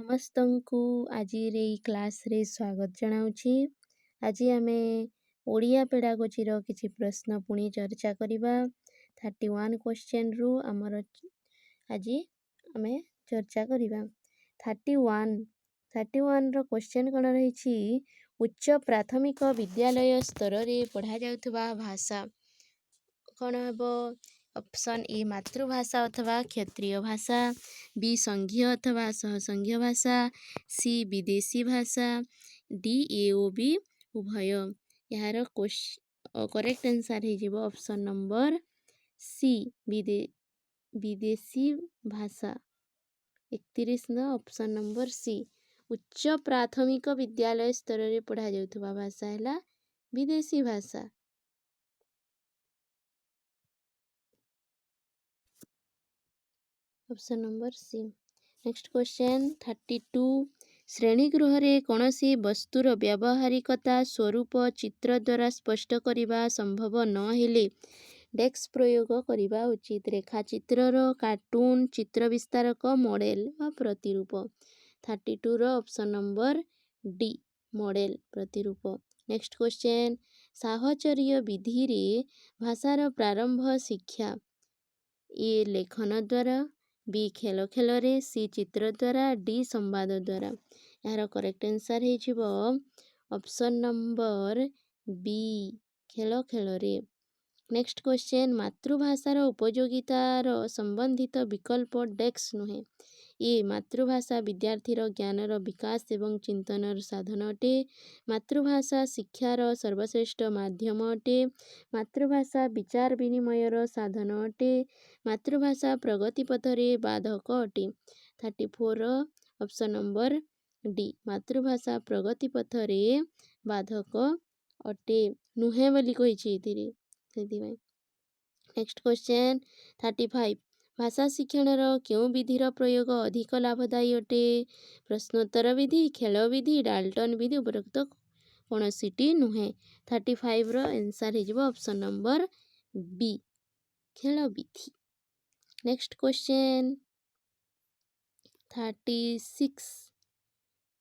ସମସ୍ତଙ୍କୁ ଆଜିର ଏଇ କ୍ଲାସ୍ରେ ସ୍ୱାଗତ ଜଣାଉଛି। ଆଜି ଆମେ ଓଡ଼ିଆ ପେଡାଗୋଜିର କିଛି ପ୍ରଶ୍ନ ପୁଣି ଚର୍ଚ୍ଚା କରିବା। 31 କ୍ୱେଶ୍ଚନରୁ ଆମର ଆଜି ଆମେ ଚର୍ଚ୍ଚା କରିବା। 31ର କ୍ୱେଶ୍ଚନ କ'ଣ ରହିଛି? ଉଚ୍ଚ ପ୍ରାଥମିକ ବିଦ୍ୟାଳୟ ସ୍ତରରେ ପଢ଼ାଯାଉଥିବା ଭାଷା କ'ଣ ହେବ? ଅପସନ୍ ଏ ମାତୃଭାଷା ଅଥବା କ୍ଷତ୍ରିୟ ଭାଷା, ବି ସଂଘୀୟ ଅଥବା ସହସଂଘୀୟ ଭାଷା, ସି ବିଦେଶୀ ଭାଷା, ଡି ଏ ଓ ବି ଉଭୟ। ଏହାର କରେକ୍ଟ ଆନ୍ସର୍ ହେଇଯିବ ଅପସନ୍ ନମ୍ବର ସି ବିଦେଶୀ ଭାଷା। 31 ଅପସନ୍ ନମ୍ବର ସି। ଉଚ୍ଚ ପ୍ରାଥମିକ ବିଦ୍ୟାଳୟ ସ୍ତରରେ ପଢ଼ାଯାଉଥିବା ଭାଷା ହେଲା ବିଦେଶୀ ଭାଷା। Option number C. Next question 32। ଶ୍ରେଣୀଗୃହରେ କୌଣସି ବସ୍ତୁର ବ୍ୟବହାରିକତା ସ୍ୱରୂପ ଚିତ୍ର ଦ୍ୱାରା ସ୍ପଷ୍ଟ କରିବା ସମ୍ଭବ ନହେଲେ ଡେସ୍କ ପ୍ରୟୋଗ କରିବା ଉଚିତ। ରେଖାଚିତ୍ରର କାର୍ଟୁନ ଚିତ୍ର ବିସ୍ତାରକ ମଡେଲ ବା ପ୍ରତିରୂପ। 32ର ଅପସନ୍ ନମ୍ବର ଡି ମଡେଲ ପ୍ରତିରୂପ। ନେକ୍ସଟ କ୍ୱେଶ୍ଚନ ସାହଚର୍ଯ୍ୟ ବିଧିରେ ଭାଷାର ପ୍ରାରମ୍ଭ ଶିକ୍ଷା। ଏ ଲେଖନ ଦ୍ୱାରା, ବି ଖେଳ ଖେଳରେ, ସି ଚିତ୍ର ଦ୍ୱାରା, ଡି ସମ୍ବାଦ ଦ୍ୱାରା। ଏହାର କରେକ୍ଟ ଆନ୍ସର୍ ହେଇଯିବ ଅପସନ୍ ନମ୍ବର ବି ଖେଳ ଖେଳରେ। ନେକ୍ସଟ କ୍ୱେଶ୍ଚନ ମାତୃଭାଷାର ଉପଯୋଗିତାର ସମ୍ବନ୍ଧିତ ବିକଳ୍ପ ଡେସ୍କ ନୁହେଁ। ଏ ମାତୃଭାଷା ବିଦ୍ୟାର୍ଥୀର ଜ୍ଞାନର ବିକାଶ ଏବଂ ଚିନ୍ତନର ସାଧନ ଅଟେ। ମାତୃଭାଷା ଶିକ୍ଷାର ସର୍ବଶ୍ରେଷ୍ଠ ମାଧ୍ୟମ ଅଟେ। ମାତୃଭାଷା ବିଚାର ବିନିମୟର ସାଧନ ଅଟେ। ମାତୃଭାଷା ପ୍ରଗତି ପଥରେ ବାଧକ ଅଟେ। 34ର ଅପସନ୍ ନମ୍ବର ଡି ମାତୃଭାଷା ପ୍ରଗତି ପଥରେ ବାଧକ ଅଟେ, ନୁହେଁ ବୋଲି କହିଛି ଏଥିରେ, ସେଥିପାଇଁ। Next question 35। ଭାଷା ଶିକ୍ଷଣର କେଉଁ ବିଧିର ପ୍ରୟୋଗ ଅଧିକ ଲାଭଦାୟୀ ଅଟେ? ପ୍ରଶ୍ନୋତ୍ତର ବିଧି, ଖେଳ ବିଧି, ଡାଲଟନ ବିଧି, ଉପରୋକ୍ତ କୌଣସିଟି ନୁହେଁ। 35ର ଆନ୍ସର୍ ହେଇଯିବ ଅପସନ୍ ନମ୍ବର ବି ଖେଳ ବିଧି। Next question 36।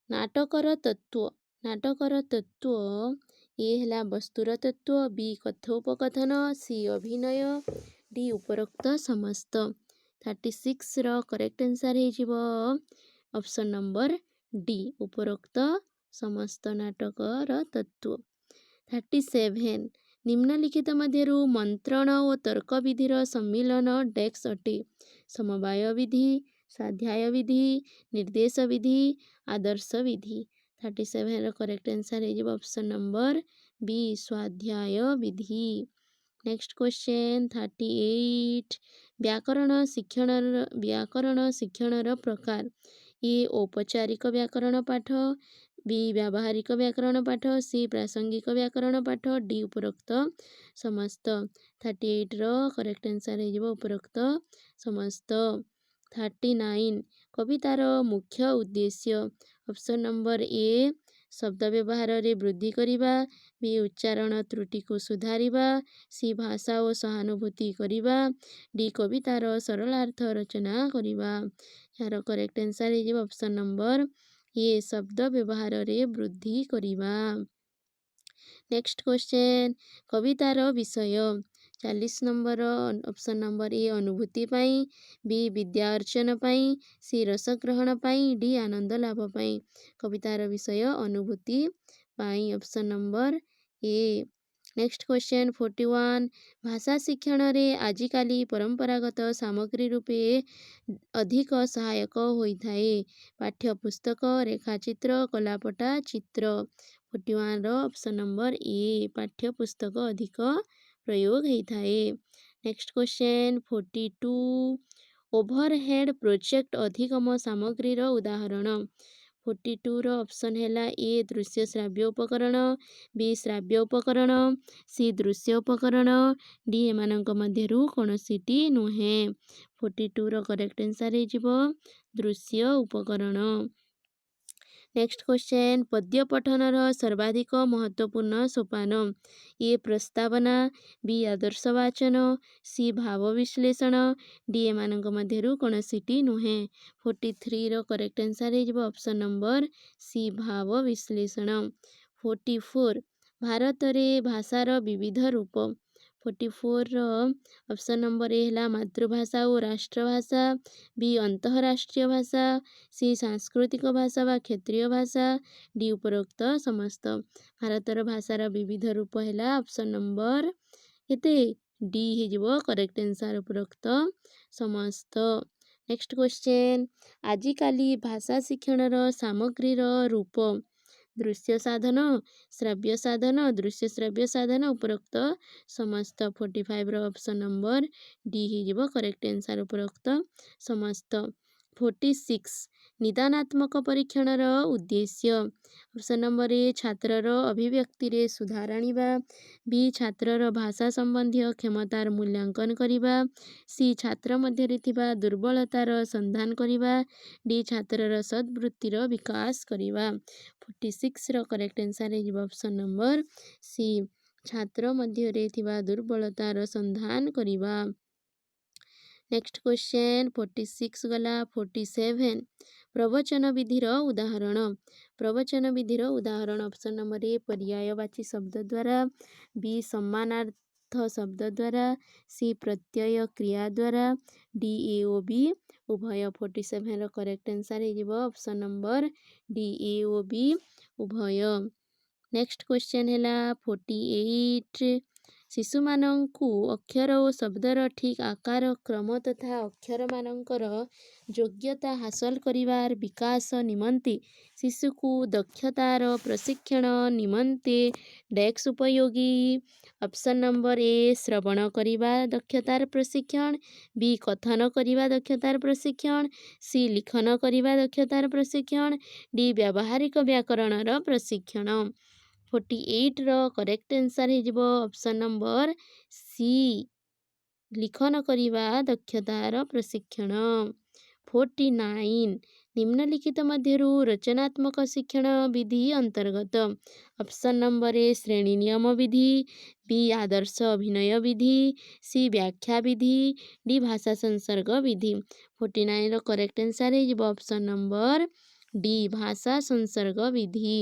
ନାଟକର ତତ୍ତ୍ୱ। ନାଟକର ତତ୍ତ୍ୱ ଏ ହେଲା ବସ୍ତୁର ତତ୍ତ୍ୱ, ବି କଥୋପକଥନ, ସି ଅଭିନୟ, ଡି ଉପରୋକ୍ତ ସମସ୍ତ। 36ର କରେକ୍ଟ ଆନ୍ସର୍ ହେଇଯିବ ଅପସନ୍ ନମ୍ବର ଡି ଉପରୋକ୍ତ ସମସ୍ତ ନାଟକର ତତ୍ତ୍ୱ। 37। ନିମ୍ନଲିଖିତ ମଧ୍ୟରୁ ମନ୍ତ୍ରଣ ଓ ତର୍କ ବିଧିର ସମ୍ମିଳନ ଡେସ୍କ ଅଟେ। ସମବାୟ ବିଧି, ସ୍ୱାଧ୍ୟାୟ ବିଧି, ନିର୍ଦ୍ଦେଶ ବିଧି, ଆଦର୍ଶ ବିଧି। 37ର କରେକ୍ଟ ଆନ୍ସର୍ ହେଇଯିବ ଅପସନ୍ ନମ୍ବର ବି ସ୍ୱାଧ୍ୟାୟ ବିଧି। Next question 38। ବ୍ୟାକରଣ ଶିକ୍ଷଣର ପ୍ରକାର। ଏ ଔପଚାରିକ ବ୍ୟାକରଣ ପାଠ, ବି ବ୍ୟାବହାରିକ ବ୍ୟାକରଣ ପାଠ, ସି ପ୍ରାସଙ୍ଗିକ ବ୍ୟାକରଣ ପାଠ, ଡି ଉପରୋକ୍ତ ସମସ୍ତ। 38ର କରେକ୍ଟ ଆନ୍ସର୍ ହେଇଯିବ ଉପରୋକ୍ତ ସମସ୍ତ। 39। କବିତାର ମୁଖ୍ୟ ଉଦ୍ଦେଶ୍ୟ। ଅପସନ୍ ନମ୍ବର ଏ ଶବ୍ଦ ବ୍ୟବହାରରେ ବୃଦ୍ଧି କରିବା, ବି ଉଚ୍ଚାରଣ ତ୍ରୁଟିକୁ ସୁଧାରିବା, ସି ଭାଷା ଓ ସହାନୁଭୂତି କରିବା, ଡି କବିତାର ସରଳାର୍ଥ ରଚନା କରିବା। ଏହାର କରେକ୍ଟ ଆନ୍ସର୍ ହେଇଯିବ ଅପସନ୍ ନମ୍ବର ଏ ଶବ୍ଦ ବ୍ୟବହାରରେ ବୃଦ୍ଧି କରିବା। ନେକ୍ସଟ କ୍ୱେଶ୍ଚନ କବିତାର ବିଷୟ। 40 ନମ୍ବର ଅପସନ୍ ନମ୍ବର ଏ ଅନୁଭୂତି ପାଇଁ, ବି ବିଦ୍ୟା ଅର୍ଜନ ପାଇଁ, ସି ରସ ଗ୍ରହଣ ପାଇଁ, ଡି ଆନନ୍ଦ ଲାଭ ପାଇଁ। କବିତାର ବିଷୟ ଅନୁଭୂତି ପାଇଁ, option number A. Next question 41। ଭାଷା ଶିକ୍ଷଣରେ ଆଜିକାଲି ପରମ୍ପରାଗତ ସାମଗ୍ରୀ ରୂପେ ଅଧିକ ସହାୟକ ହୋଇଥାଏ। ପାଠ୍ୟପୁସ୍ତକ, ରେଖାଚିତ୍ର, କଳାପଟା, ଚିତ୍ର। 41ର ଅପସନ୍ ନମ୍ବର ଏ ପାଠ୍ୟପୁସ୍ତକ ଅଧିକ ପ୍ରୟୋଗ ହେଇଥାଏ। Next question 42। ଓଭରହେଡ୍ ପ୍ରୋଜେକ୍ଟ ଅଧିଗମ ସାମଗ୍ରୀର ଉଦାହରଣ। 42ର ଅପସନ୍ ହେଲା ଏ ଦୃଶ୍ୟ ଶ୍ରାବ୍ୟ ଉପକରଣ, ବି ଶ୍ରାବ୍ୟ ଉପକରଣ, ସି ଦୃଶ୍ୟ ଉପକରଣ, ଡି ଏମାନଙ୍କ ମଧ୍ୟରୁ କୌଣସିଟି ନୁହେଁ। 42ର କରେକ୍ଟ ଆନ୍ସର୍ ହେଇଯିବ ଦୃଶ୍ୟ ଉପକରଣ। नेक्स्ट क्वेश्चन पद्य पठनर सर्वाधिक महत्वपूर्ण सोपान ए प्रस्तावना बी आदर्श वाचन सी भाव विश्लेषण डी एमानक मध्यरु कोनोसीटी नुहे 43 रो करेक्ट आंसर हे ऑप्शन नंबर सी भाव विश्लेषण 44 भारत रे भाषार विविध रूप 44 रो ऑप्शन नंबर ए है मातृभाषा और राष्ट्रभाषा बी अंतरराष्ट्रीय भाषा सी सांस्कृतिक भाषा व क्षेत्रीय भाषा डी उपरोक्त समस्त भारतर भाषार विविध रूप है ऑप्शन नंबर केते डी हो करेक्ट आंसर उपरोक्त समस्त। नेक्स्ट क्वेश्चन आजिकाली भाषा शिक्षण सामग्रीर रूप दृश्य साधन श्राव्य साधन दृश्य श्राव्य साधन उपरोक्त समस्त 45 रो ऑप्शन नंबर डी हो करेक्ट आंसर उपरोक्त समस्त। 46 निदानात्मक परीक्षणर उद्देश्य ऑप्शन नंबर ए छात्रर अभिव्यक्ति रे सुधार आनिबा बी छात्रर भाषा संबंधी क्षमतार मूल्यांकन करिबा सी छात्र मध्यरे थिबा दुर्बलतार संधान करिबा डी छात्रर सद्वृत्तिर विकास करिबा 46 रो करेक्ट आंसर हे ऑप्शन नंबर सी छात्र मध्यरे थिबा दुर्बलतार संधान करिबा। नेक्स्ट क्वेश्चन 46 गला 47 प्रवचन विधिर उदाहरण प्रवचन विधिर उदाहरण ऑप्शन नंबर ए पर्यायवाची शब्द द्वारा बी सम्मानार्थ शब्द द्वारा सी प्रत्यय क्रिया द्वारा डी ए ओ बी उभय 47 रो करेक्ट आंसर हे ऑप्शन नंबर डी ए ओ बी उभय। नेक्स्ट क्वेश्चन है 48 शिशु मानंकु अक्षर और शब्दर ठीक आकार क्रम तथा अक्षर मानंकर योग्यता हासिल करिवार विकास निमंते शिशु को दक्षतार प्रशिक्षण निमंते डेस्क उपयोगी ऑप्शन नंबर ए श्रवण करिवा दक्षतार प्रशिक्षण बी कथन करिवा दक्षतार प्रशिक्षण सी लिखन करिवा दक्षतार प्रशिक्षण डी व्यावहारिक व्याकरणर प्रशिक्षण 48 रो करेक्ट आंसर हे ऑप्शन नंबर सी लिखन करिवा दक्षतार प्रशिक्षण। 49 निम्नलिखित मध्यरु रचनात्मक शिक्षण विधि अंतर्गत ऑप्शन नंबर ए श्रेणी नियम विधि बी आदर्श अभिनय विधि सी व्याख्या विधि डी भाषा संसर्ग विधि 49 रो करेक्ट आंसर हे ऑप्शन नंबर डी भाषा संसर्ग विधि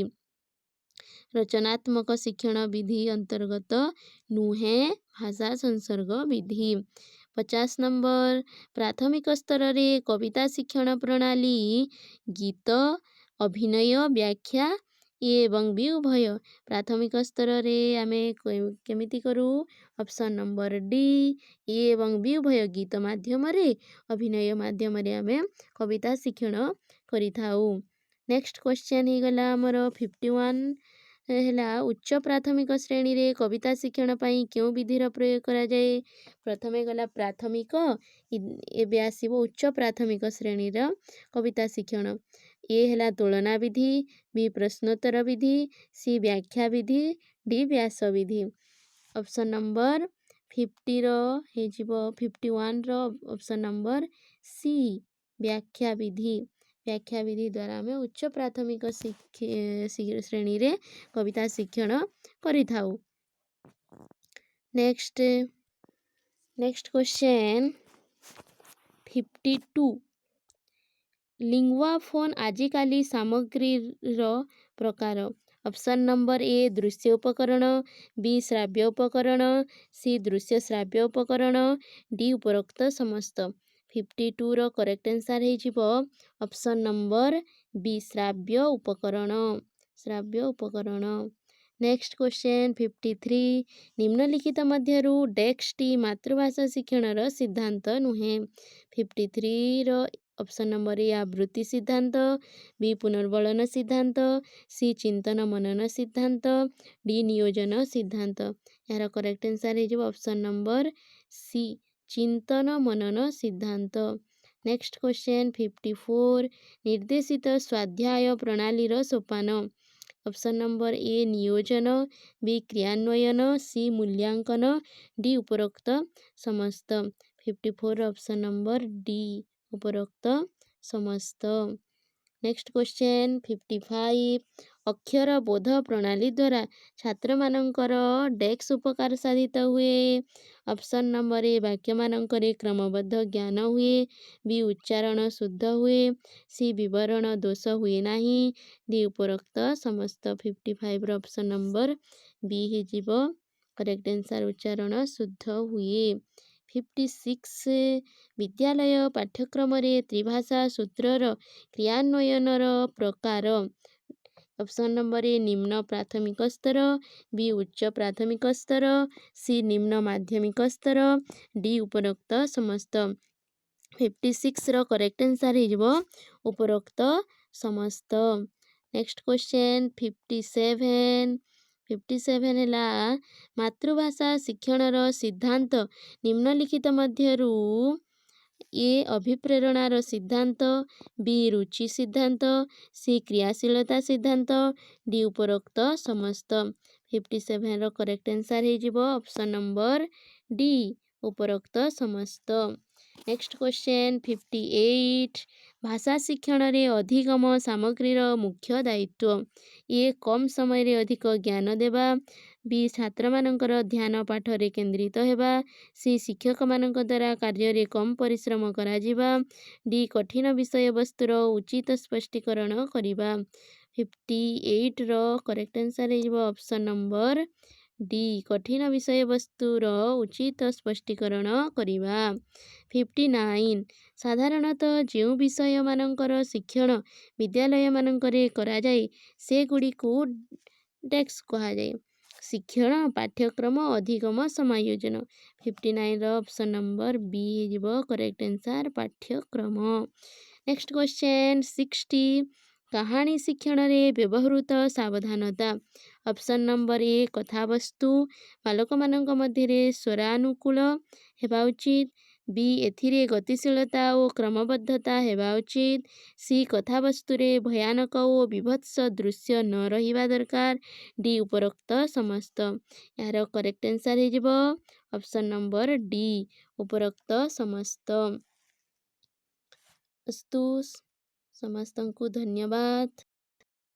रचनात्मक शिक्षण विधि अंतर्गत नुहे भाषा संसर्ग विधि। 50 नंबर प्राथमिक स्तर रे कविता शिक्षण प्रणाली गीत अभिनय व्याख्या एवं बी उभय प्राथमिक स्तर रे आमे केमिति करू ऑप्शन नंबर डी एवं बी उभय गीत माध्यम रे अभिनय माध्यम रे आमे कविता शिक्षण करि थाउ। नेक्स्ट क्वेश्चन ही गला हमर 51 है उच्च प्राथमिक श्रेणी रे कविता शिक्षण पाई क्यों विधिर प्रयोग करा जाए प्रथमे गला प्राथमिक एबे आसीबो उच्च प्राथमिक श्रेणी रा कविता शिक्षण ए है तुलना विधि बी प्रश्नोत्तर विधि सी व्याख्या विधि डी व्यास विधि ऑप्शन नंबर 50 रो हे जिवो 51 रो ऑप्शन नंबर सी व्याख्या विधि व्याख्या विधि द्वारा आम उच्च प्राथमिक श्रेणी रे कविता शिक्षण करि थाउ। नेक्स्ट क्वेश्चन 52 लिंगुआ फोन आजिकाली सामग्री रो प्रकार ऑप्शन नंबर ए दृश्य उपकरण बी श्राव्य उपकरण सी दृश्य श्राव्य उपकरण डी उपरोक्त समस्त 52 रो करेक्ट आंसर हे ऑप्शन नंबर बी श्राव्य उपकरण श्राव्य उपकरण। नेक्स्ट क्वेश्चन 53 निम्नलिखित मध्यरु डेस्क टी मातृभाषा शिक्षणर सिद्धांत नुहे 53 रो ऑप्शन नंबर ए आवृत्ति सिद्धांत बी पुनर्बलन सिद्धांत सी चिंतन मनन सिद्धांत डी नियोजन सिद्धांत यार करेक्ट आंसर हे ऑप्शन नंबर सी चिंतन मनन सिद्धांत। नेक्स्ट क्वेश्चन 54 निर्देशित स्वाध्याय प्रणाली रो सोपान ऑप्शन नंबर ए नियोजन बी क्रियान्वयन सी मूल्यांकन डी उपरोक्त समस्त 54 ऑप्शन नंबर डी उपरोक्त समस्त। नेक्स्ट क्वेश्चन 55 अक्षर बोध प्रणाली द्वारा छात्र मानकर डेस्क उपकार साधित हुए। ऑप्शन नंबर ए वाक्य मानकर क्रमबद्ध ज्ञान हुए, बी उच्चारण शुद्ध हुए, सी विवरण दोष हुए नहीं, डी उपरोक्त समस्त। 55 ऑप्शन नंबर बी हो करेक्ट आंसर उच्चारण शुद्ध हुए। 56 विद्यालय पाठ्यक्रम त्रिभाषा सूत्रर क्रियान्वयनर प्रकार। ऑप्शन नंबर ए निम्न प्राथमिक स्तर, बी उच्च प्राथमिक स्तर, सी निम्न माध्यमिक स्तर, डी उपरोक्त समस्त। 56 करेक्ट आंसर हो उपरोक्त समस्त। नेक्स्ट क्वेश्चन 57 है मातृभाषा शिक्षणर सिद्धांत निम्नलिखित मध्यरु ए अभिप्रेरणार सिद्धांत, बी रुचि सिद्धांत, सी क्रियाशीलता सिद्धांत, डी उपरोक्त समस्त। 57 करेक्ट आंसर हो ऑप्शन नंबर डी उपरोक्त समस्त। नेक्स्ट क्वेश्चन 58 भाषा शिक्षण रे अधिगम सामग्रीर मुख्य दायित्व। ए कम समय रे अधिक ज्ञान देवा, बी छात्र मानकर ध्यान पाठ रे केंद्रित हेबा, सी शिक्षक मानक द्वारा कार्य रे कम परिश्रम करा जिबा, डी कठिन विषय वस्तुर उचित स्पष्टीकरण करिबा। 58 करेक्ट आंसर हो ऑप्शन नंबर डी कठिन विषय वस्तुर उचित स्पष्टीकरण करिबा। 59 साधारणतः जो विषय मानकर शिक्षण विद्यालय मानकरे करा जाए से गुड़ी को डेस्क कहा जाए। शिक्षण पाठ्यक्रम अधिगम समायोजन। 59 ऑप्शन नंबर बी हो करेक्ट आंसर पाठ्यक्रम। नेक्स्ट क्वेश्चन 60 कहानी शिक्षण रे व्यवहृत सावधानता। ऑप्शन नंबर ए कथावस्तु बालक मानक मध्य स्वरानुकूल हेबा उचित, बी एथिरे गतिशीलता और क्रमबद्धता हेबा उचित, सी कथावस्तु रे भयानक और विभत्स दृश्य न रहिबा दरकार, डी उपरोक्त समस्त। यार करेक्ट आंसर हो ऑप्शन नंबर डी उपरोक्त समस्त। अस्तु समस्त को धन्यवाद।